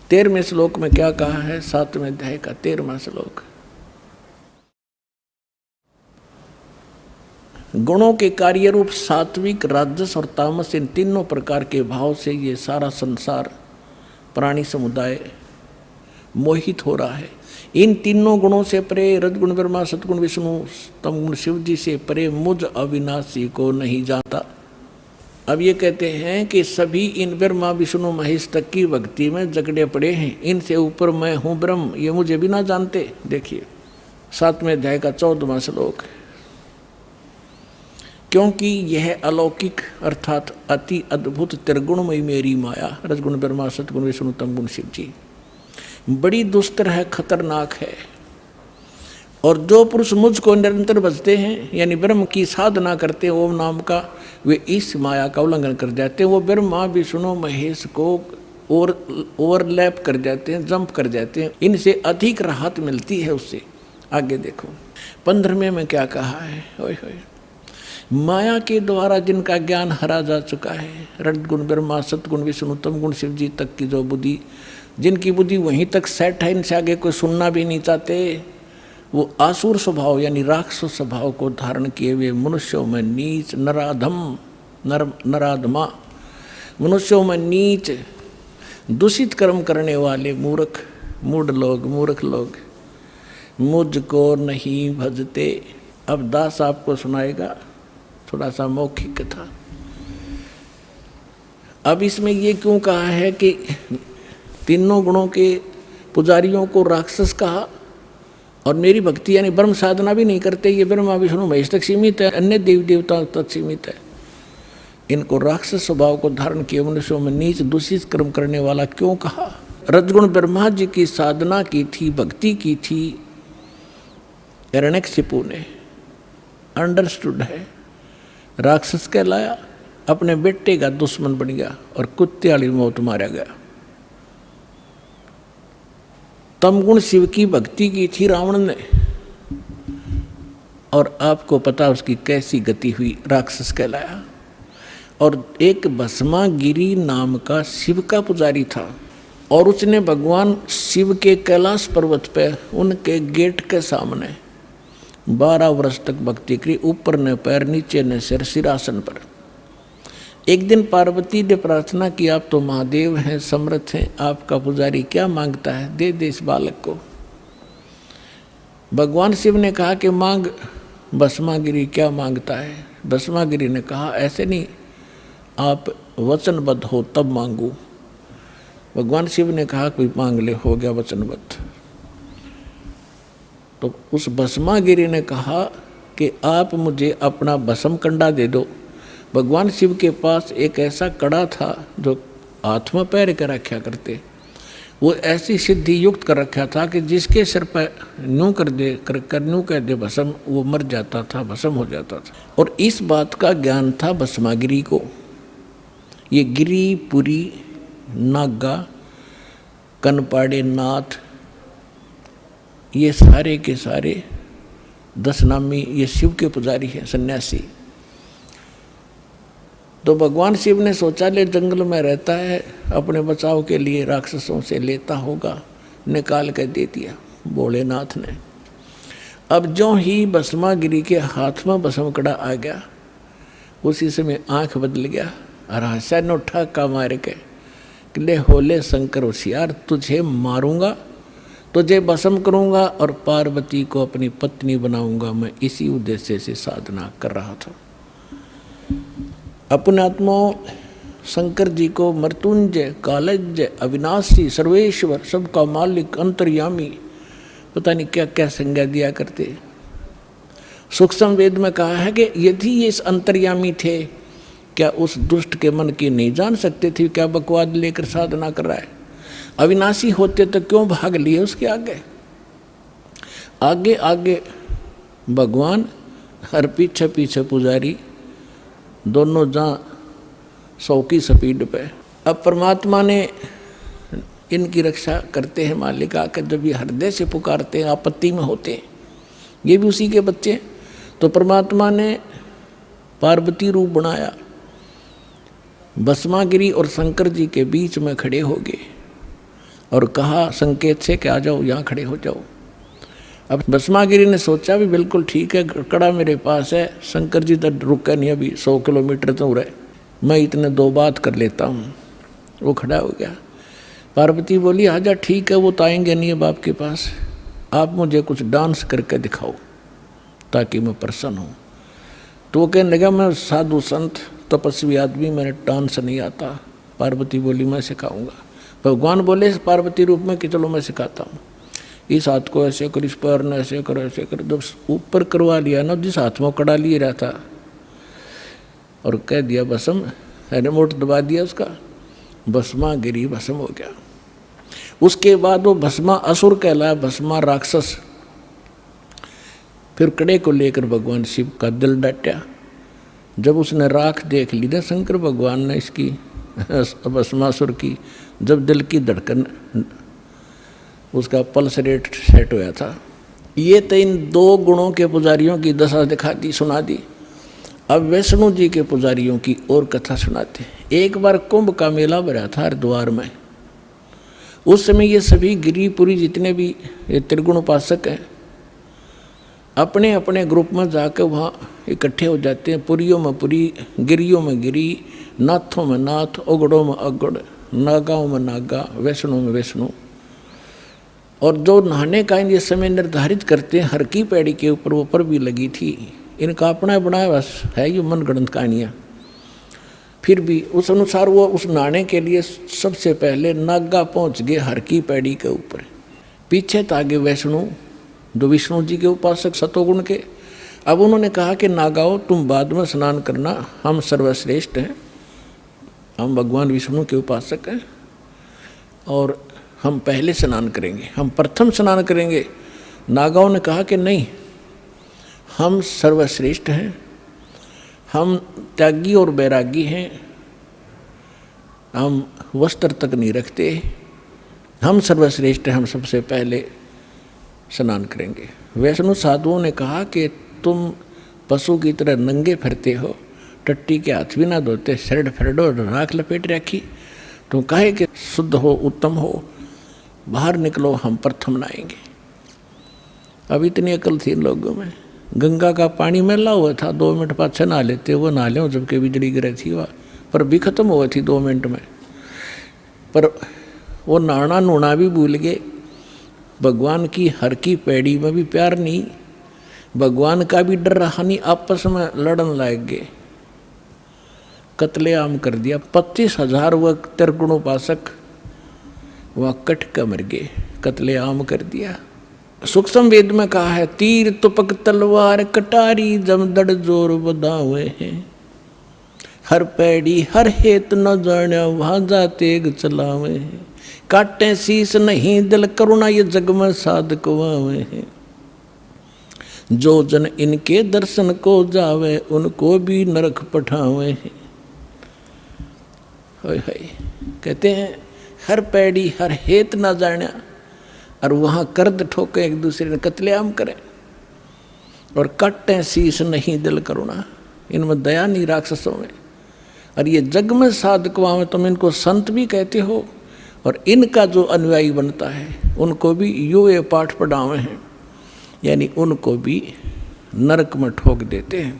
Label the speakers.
Speaker 1: 13वें श्लोक में क्या कहा है? 7वें अध्याय का 13वां श्लोक। गुणों के कार्य रूप सात्विक, राजस और तामस, इन तीनों प्रकार के भाव से ये सारा संसार, प्राणी समुदाय मोहित हो रहा है। इन तीनों गुणों से परे, रजगुण ब्रह्मा, सतगुण विष्णु, तमगुण शिव जी से परे मुझ अविनाशी को नहीं जानता। अब ये कहते हैं कि सभी इन ब्रह्मा विष्णु महेश तक की भक्ति में जकड़े पड़े हैं, इनसे ऊपर मैं हूँ ब्रह्म, ये मुझे भी ना जानते। देखिए 7वें अध्याय का 14वां श्लोक। क्योंकि यह अलौकिक अर्थात अति अद्भुत त्रिगुणमयी मेरी माया, रजगुण ब्रह्मा, सतगुण विष्णु, तमगुण शिव जी, बड़ी दुस्तर है, खतरनाक है। और जो पुरुष मुझको निरंतर भजते हैं, यानी ब्रह्म की साधना करते हैं ओम नाम का, वे इस माया का उल्लंघन कर जाते हैं। वो ब्रह्मा विष्णु महेश को ओवरलैप कर जाते हैं, जंप कर जाते हैं, इनसे अधिक राहत मिलती है उससे। आगे देखो 15वें में क्या कहा है? ओए होए, माया के द्वारा जिनका ज्ञान हरा जा चुका है, रजगुण ब्रह्मा, सतगुण विष्णु, तमगुण शिव जी तक की जो बुद्धि, जिनकी बुद्धि वहीं तक सेट है, इनसे आगे कोई सुनना भी नहीं चाहते, वो आसुर स्वभाव यानी राक्षस स्वभाव को धारण किए हुए मनुष्यों में नीच, नराधम, नराधमा, मनुष्यों में नीच, दूषित कर्म करने वाले मूर्ख, मूर्ख लोग मुझको नहीं भजते। अब दास आपको सुनाएगा थोड़ा सा मौखिक कथा। अब इसमें ये क्यों कहा है कि तीनों गुणों के पुजारियों को राक्षस कहा और मेरी भक्ति यानी ब्रह्म साधना भी नहीं करते, ये ब्रह्मा विष्णु महेश तक सीमित है, अन्य देवी देवताओं तक सीमित है, इनको राक्षस स्वभाव को धारण किए मनुष्यों में नीच दूषित कर्म करने वाला क्यों कहा? रजगुण ब्रह्मा जी की साधना की थी, भक्ति की थी, हिरण्यकशिपु ने अंडरस्टूड है, राक्षस कहलाया, अपने बेटे का दुश्मन बन गया और कुत्ते वाली मौत मारा गया। तमगुण शिव की भक्ति की थी रावण ने, और आपको पता उसकी कैसी गति हुई, राक्षस कहलाया। और एक भस्मागिरी नाम का शिव का पुजारी था, और उसने भगवान शिव के कैलाश पर्वत पे उनके गेट के सामने 12 वर्ष तक भक्ति करी, ऊपर न पैर नीचे न सिर, सिरासन पर। एक दिन पार्वती ने प्रार्थना की, आप तो महादेव हैं, समर्थ हैं, आपका पुजारी क्या मांगता है, दे दे इस बालक को। भगवान शिव ने कहा कि मांग भस्मागिरी, क्या मांगता है? भस्मागिरी ने कहा ऐसे नहीं, आप वचनबद्ध हो तब मांगू। भगवान शिव ने कहा कोई मांग ले, हो गया वचनबद्ध। तो उस भस्मागिरी ने कहा कि आप मुझे अपना भस्म कंडा दे दो। भगवान शिव के पास एक ऐसा कड़ा था जो हाथ में पैर के रखा करते, वो ऐसी सिद्धि युक्त कर रखा था कि जिसके सिर पर न्यू कर दे न्यू कह दे भस्म, वो मर जाता था, भस्म हो जाता था। और इस बात का ज्ञान था भस्मागिरी को। ये गिरी, पुरी, नागा, कनपाड़े नाथ, ये सारे के सारे 10 नामी ये शिव के पुजारी हैं, सन्यासी। तो भगवान शिव ने शौचालय जंगल में रहता है, अपने बचाव के लिए राक्षसों से लेता होगा, निकाल कर दे दिया भोलेनाथ ने। अब जो ही भस्मागिरी के हाथ में भस्म कड़ा आ गया, उसी समय आंख बदल गया, रहस्य न उठा का मार के, ले होले शंकर होशियार, तुझे मारूंगा, तुझे भस्म करूंगा और पार्वती को अपनी पत्नी बनाऊंगा। मैं इसी उद्देश्य से साधना कर रहा था। अपने आत्मा शंकर जी को मृत्युंजय, कालज्ञ, अविनाशी, सर्वेश्वर, सबका मालिक, अंतर्यामी, पता नहीं क्या क्या संज्ञा दिया करते। सूक्ष्म वेद में कहा है कि यदि ये इस अंतर्यामी थे, क्या उस दुष्ट के मन की नहीं जान सकते थे क्या बकवाद लेकर साधना कर रहा है? अविनाशी होते तो क्यों भाग लिए उसके आगे? आगे आगे भगवान और पीछे पीछे पुजारी, दोनों जहाँ 100 की स्पीड पे। अब परमात्मा ने इनकी रक्षा करते हैं मालिक आकर, जब ये हृदय से पुकारते हैं, आपत्ति में होते हैं, ये भी उसी के बच्चे। तो परमात्मा ने पार्वती रूप बनाया, भस्मागिरी और शंकर जी के बीच में खड़े हो गए। और कहा संकेत से कि आ जाओ, यहाँ खड़े हो जाओ। अब भस्मागिरी ने सोचा भी बिल्कुल ठीक है, कड़ा मेरे पास है, शंकर जी तो रुका नहीं, अभी 100 किलोमीटर तो रहे, मैं इतने 2 बात कर लेता हूँ। वो खड़ा हो गया। पार्वती बोली आजा, ठीक है, वो तो आएंगे नहीं है बाप के पास, आप मुझे कुछ डांस करके दिखाओ ताकि मैं प्रसन्न हूँ। तो वो कहने लगा मैं साधु संत तपस्वी आदमी, मैंने डांस नहीं आता। पार्वती बोली मैं सिखाऊंगा। भगवान बोले पार्वती रूप में कि चलो मैं सिखाता हूँ, इस हाथ को ऐसे कर, इस पैर ने ऐसे कर, ऐसे कर। जब ऊपर करवा लिया ना, जिस हाथ में कड़ा लिए रहा था, और कह दिया भस्म, रिमोट दबा दिया उसका, भस्मा गिरी, भस्म हो गया। उसके बाद वो भस्मा असुर कहलाया, भस्मा राक्षस। फिर कड़े को लेकर भगवान शिव का दिल डटा। जब उसने राख देख ली ना शंकर भगवान ने इसकी भस्मासुर की, जब दिल की धड़कन, उसका पल्स रेट सेट होया था। ये तो इन 2 गुणों के पुजारियों की दशा दिखा दी, सुना दी। अब वैष्णो जी के पुजारियों की और कथा सुनाते। एक बार कुंभ का मेला भरा था हरिद्वार में। उस समय ये सभी गिरिपुरी जितने भी ये त्रिगुण उपासक हैं, अपने अपने ग्रुप में जाकर वहाँ इकट्ठे हो जाते हैं। पुरियों में पुरी, गिरियों में गिरी, नाथों में नाथ, ओगड़ों में अगड़, नागाओं में नागा, वैष्णो में वैष्णो। और जो नहाने का ये समय निर्धारित करते हैं, हर की पैड़ी के ऊपर वो पर भी लगी थी। इनका अपना बनाया बस है ये मनगढ़ंत कहानियाँ। फिर भी उस अनुसार वो उस नहाने के लिए सबसे पहले नागा पहुँच गए हर की पैड़ी के ऊपर। पीछे तागे वैष्णो, जो विष्णु जी के उपासक सतोगुण के। अब उन्होंने कहा कि नागाओं तुम बाद में स्नान करना, हम सर्वश्रेष्ठ हैं, हम भगवान विष्णु के उपासक हैं और हम पहले स्नान करेंगे, हम प्रथम स्नान करेंगे। नागाओं ने कहा कि नहीं, हम सर्वश्रेष्ठ हैं, हम त्यागी और बैरागी हैं, हम वस्त्र तक नहीं रखते, हम सर्वश्रेष्ठ हैं, हम सबसे पहले स्नान करेंगे। वैष्णो साधुओं ने कहा कि तुम पशु की तरह नंगे फिरते हो, टट्टी के हाथ भी ना धोते, शर्ट फरडो राख लपेट रखी, तुम कहे कि शुद्ध हो, उत्तम हो, बाहर निकलो, हम प्रथम नहाएंगे। अब इतनी अकल थी लोगों में। गंगा का पानी मैला हुआ था, 2 मिनट पाछे नहा लेते, वो नहा लें जबकि बिजली गिरी थी वह, पर भी खत्म हुआ थी 2 मिनट में। पर वो नहाना नूना भी भूल गए। भगवान की हर की पैड़ी में भी प्यार नहीं, भगवान का भी डर रहा नहीं, आपस में लड़न लग गए, कत्लेआम कर दिया। 25,000 वह त्रिगुण उपासक वह कट कर मर गए, कत्लेआम कर दिया। सूक्ष्म वेद में कहा है, तीर तुपक तलवार कटारी जमदड़ जोर बदावे हैं, हर पैड़ी हर हेत न जाने वहाँ जा तेग चलावे हैं, काटे शीस नहीं दिल करुणा ये जग में साधक वावे हैं, जो जन इनके दर्शन को जावे उनको भी नरक पठावे हैं। कहते हैं हर पैड़ी हर हेत ना जाना, और वहाँ कर्द ठोके एक दूसरे ने कत्लेआम करें, और कट्टे शीश नहीं दिल करुणा, इनमें दया नहीं राक्षसों में। और ये जग में साधकवा में तुम इनको संत भी कहते हो, और इनका जो अनुयायी बनता है उनको भी यो ये पाठ पढ़ावे हैं, यानी उनको भी नरक में ठोक देते हैं।